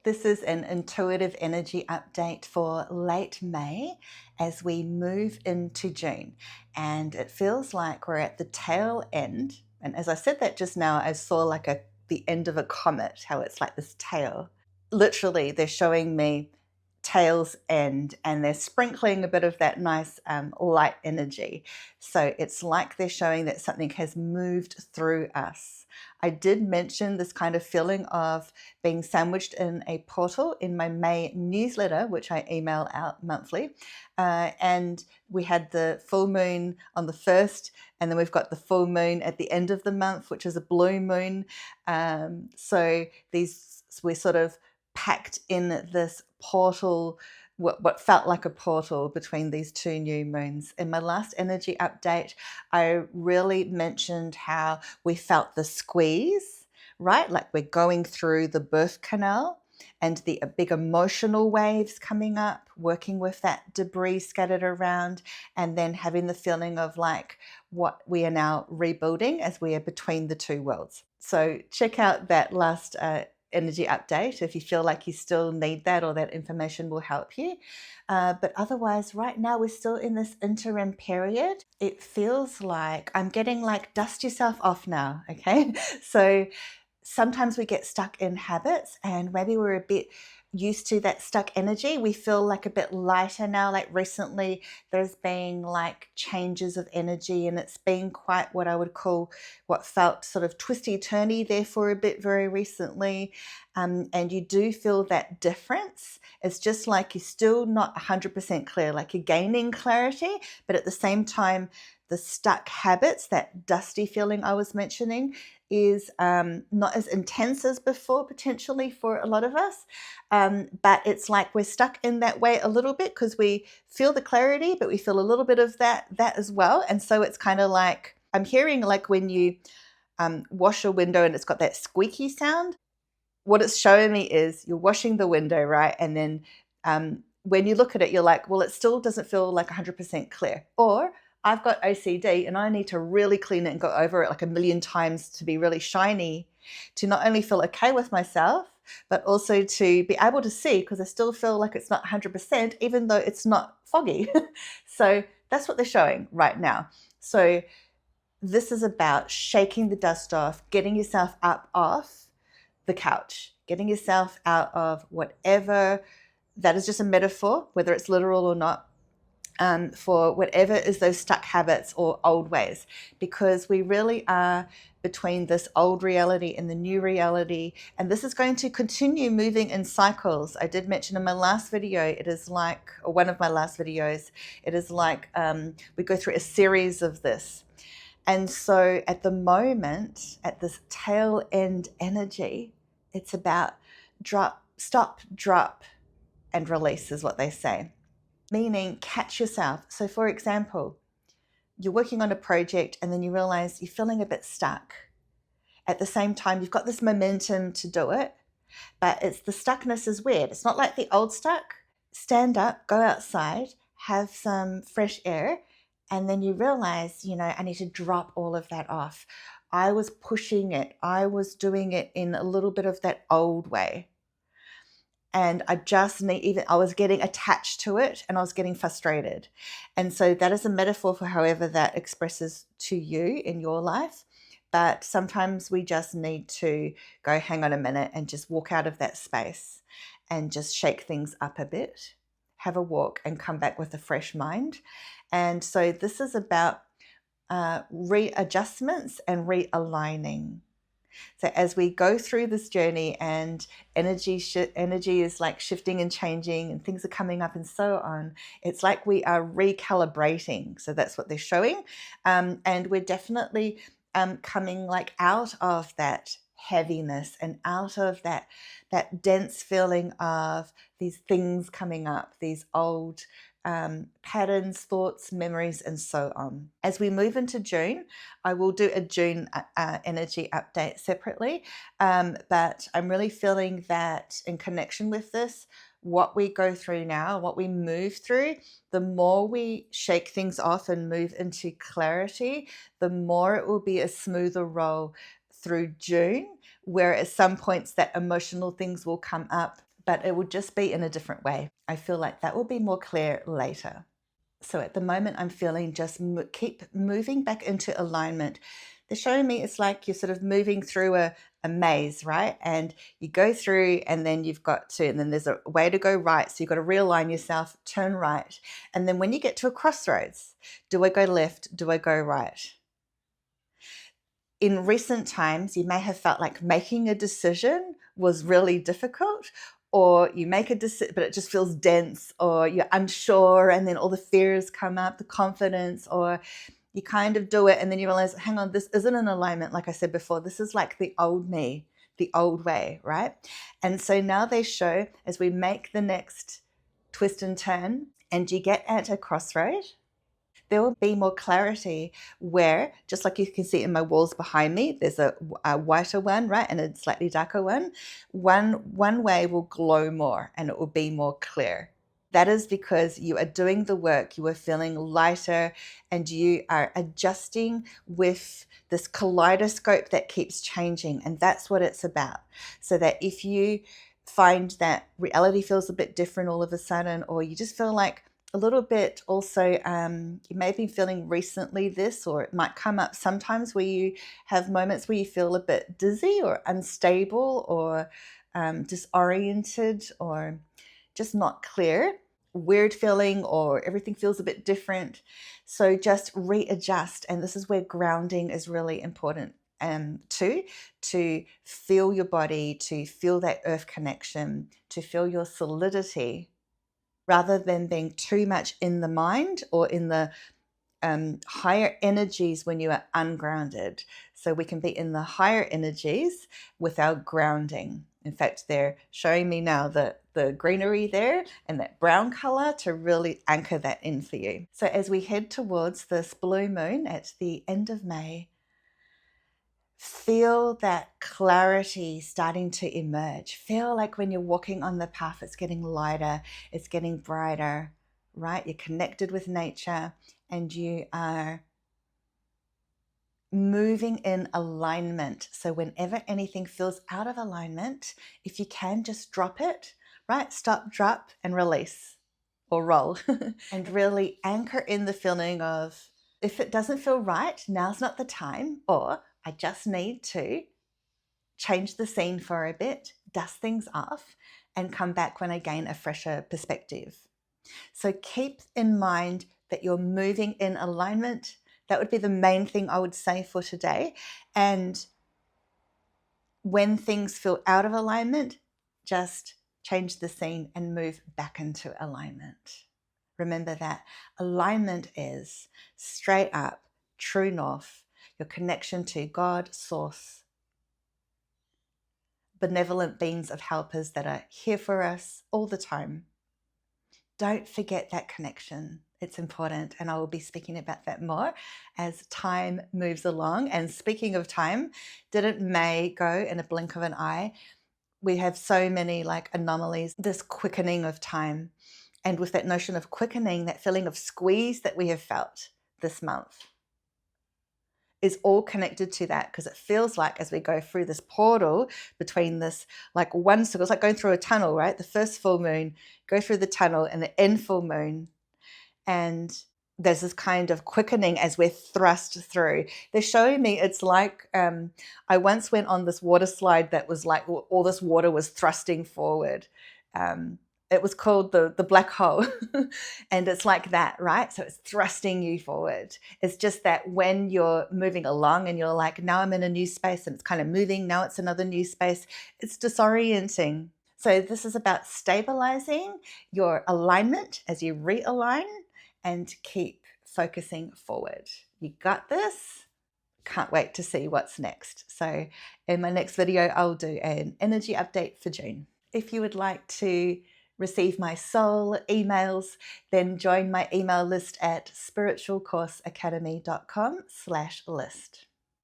This is an intuitive energy update for late May as we move into June. And it feels like we're at the tail end. And as I said that just now, I saw like the end of a comet, how it's like this tail. Literally, they're showing me tail's end and they're sprinkling a bit of that nice light energy. So it's like they're showing that something has moved through us. I did mention this kind of feeling of being sandwiched in a portal in my May newsletter, which I email out monthly. And we had the full moon on the 1st, and then we've got the full moon at the end of the month, which is a blue moon. So we're sort of packed in this portal, what felt like a portal between these two new moons. In my last energy update, I really mentioned how we felt the squeeze, right? Like we're going through the birth canal and the big emotional waves coming up, working with that debris scattered around, and then having the feeling of like what we are now rebuilding as we are between the two worlds. So check out that last energy update if you feel like you still need that or that information will help you. But otherwise, right now we're still in this interim period. It feels like I'm getting like dust yourself off now, okay? So sometimes we get stuck in habits and maybe we're a bit used to that stuck energy. We feel like a bit lighter now. Like recently there's been like changes of energy and it's been quite what I would call what felt sort of twisty turny there for a bit very recently. And you do feel that difference. It's just like you're still not 100% clear, like you're gaining clarity, but at the same time, the stuck habits, that dusty feeling I was mentioning, is not as intense as before, potentially for a lot of us. But it's like we're stuck in that way a little bit because we feel the clarity, but we feel a little bit of that as well. And so it's kind of like, I'm hearing like when you wash a window and it's got that squeaky sound. What it's showing me is you're washing the window, right? And then when you look at it, you're like, well, it still doesn't feel like 100% clear. Or I've got OCD and I need to really clean it and go over it like a million times to be really shiny, to not only feel okay with myself, but also to be able to see, because I still feel like it's not 100%, even though it's not foggy. So that's what they're showing right now. So this is about shaking the dust off, getting yourself up off the couch, getting yourself out of whatever, that is just a metaphor, whether it's literal or not, for whatever is those stuck habits or old ways, because we really are between this old reality and the new reality, and this is going to continue moving in cycles. I did mention in my last video, it is like, or one of my last videos, it is like we go through a series of this. And so at the moment, at this tail end energy, it's about drop, stop, drop, and release is what they say. Meaning catch yourself. So for example, you're working on a project and then you realize you're feeling a bit stuck. At the same time, you've got this momentum to do it, but it's the stuckness is weird. It's not like the old stuck. Stand up, go outside, have some fresh air, and then you realize, I need to drop all of that off. I was pushing it. I was doing it in a little bit of that old way. And I was getting attached to it and I was getting frustrated. And so that is a metaphor for however that expresses to you in your life. But sometimes we just need to go, hang on a minute, and just walk out of that space and just shake things up a bit, have a walk and come back with a fresh mind. And so this is about readjustments and realigning. So as we go through this journey and energy is like shifting and changing and things are coming up and so on, it's like we are recalibrating. So that's what they're showing. And we're definitely coming like out of that heaviness and out of that dense feeling of these things coming up, these old patterns, thoughts, memories, and so on. As we move into June, I will do a June energy update separately, but I'm really feeling that in connection with this, what we go through now, what we move through, the more we shake things off and move into clarity, the more it will be a smoother roll through June, where at some points that emotional things will come up but it will just be in a different way. I feel like that will be more clear later. So at the moment, I'm feeling just keep moving back into alignment. They're showing me it's like you're sort of moving through a maze, right? And you go through, and then you've got to, and then there's a way to go right. So you've got to realign yourself, turn right. And then when you get to a crossroads, do I go left? Do I go right? In recent times, you may have felt like making a decision was really difficult, or you make a decision, but it just feels dense, or you're unsure, and then all the fears come up, the confidence, or you kind of do it, and then you realize, hang on, this isn't in alignment. Like I said before, this is like the old me, the old way, right? And so now they show as we make the next twist and turn, and you get at a crossroad, there will be more clarity where, just like you can see in my walls behind me, there's a whiter one, right, and a slightly darker one. One way will glow more and it will be more clear. That is because you are doing the work, you are feeling lighter, and you are adjusting with this kaleidoscope that keeps changing. And that's what it's about. So that if you find that reality feels a bit different all of a sudden, or you just feel like a little bit also, you may be feeling recently this, or it might come up sometimes where you have moments where you feel a bit dizzy or unstable or disoriented or just not clear, weird feeling, or everything feels a bit different. So just readjust. And this is where grounding is really important to feel your body, to feel that earth connection, to feel your solidity, rather than being too much in the mind or in the higher energies when you are ungrounded. So we can be in the higher energies without grounding. In fact, they're showing me now the greenery there and that brown color to really anchor that in for you. So as we head towards this blue moon at the end of May, feel that clarity starting to emerge. Feel like when you're walking on the path, it's getting lighter, it's getting brighter, right? You're connected with nature and you are moving in alignment. So whenever anything feels out of alignment, if you can, just drop it, right? Stop, drop, and release or roll. And really anchor in the feeling of, if it doesn't feel right, now's not the time, or I just need to change the scene for a bit, dust things off, and come back when I gain a fresher perspective. So keep in mind that you're moving in alignment. That would be the main thing I would say for today. And when things feel out of alignment, just change the scene and move back into alignment. Remember that alignment is straight up, true north, your connection to God, source, benevolent beings of helpers that are here for us all the time. Don't forget that connection. It's important, and I will be speaking about that more as time moves along. And speaking of time, didn't May go in a blink of an eye? We have so many like anomalies, this quickening of time. And with that notion of quickening, that feeling of squeeze that we have felt this month is all connected to that, because it feels like as we go through this portal between this like one circle, it's like going through a tunnel, right? The first full moon, go through the tunnel, and the end full moon. And there's this kind of quickening as we're thrust through. They're showing me it's like I once went on this water slide that was like all this water was thrusting forward. It was called the black hole. And it's like that, right? So it's thrusting you forward. It's just that when you're moving along and you're like, now I'm in a new space and it's kind of moving, now it's another new space, it's disorienting. So this is about stabilizing your alignment as you realign and keep focusing forward. You got this. Can't wait to see what's next. So in my next video, I'll do an energy update for June. If you would like to receive my soul emails, then join my email list at spiritualcourseacademy.com/list.